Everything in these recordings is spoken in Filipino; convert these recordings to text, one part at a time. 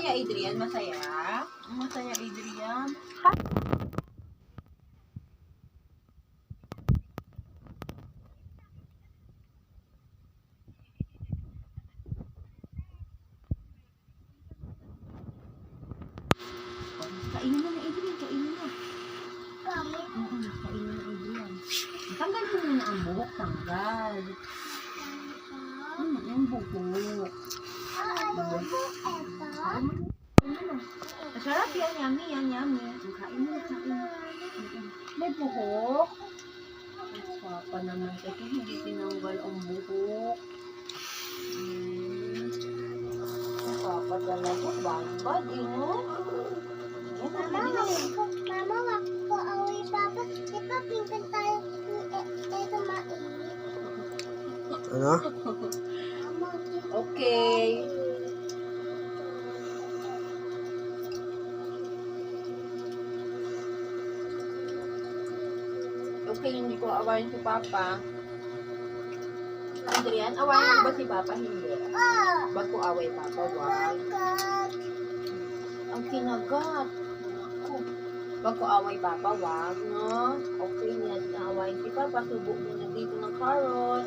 Masaya, Adrian? Masaya? Masaya, Adrian? Kainin mo na, Adrian. Kainin mo. Oo, kainin mo, Adrian. Tanggal mo muna ang buhok. Tanggal. Ang buhok. Masarap yan. Yummy yan. Yummy. Kain mo. Kain mo. May buhok. Papa naman kasi hindi tinanggal ang buhok. Papa talaga. Bad, no? Mama, wag ko away papa. Di ba pinggan tayo ito mais? Ano? Okay. Okay, hindi ko awayin si Papa. Adrian, awayin mo ba si Papa? Hindi. Ba't ko away Papa? Wag. Ang kinagat. Ba't ko away Papa? Wag, no? Okay, yan. Awayin si Papa. Subo mo na dito ng carrot.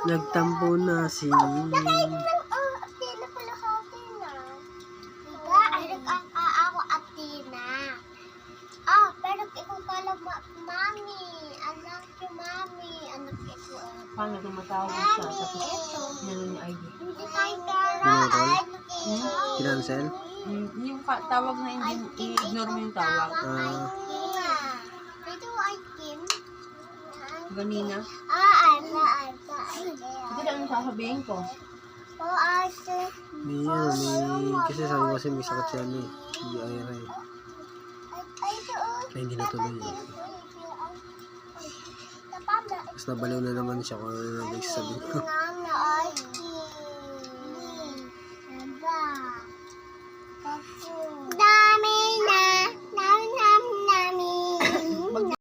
Nagtampo na si... Paano tumatawag siya? Tapos, meron yung ID. Kinansel? Yung tawag na hindi, i-ignore mo yung tawag. Ganina. Hindi na anong sasabihin ko. Kasi sabi ko kasi may sakit siya ni Ira eh. Ay, hindi natuloy eh. Tapos nabaliw na naman siya kung ano na nagsasabi ko. Da!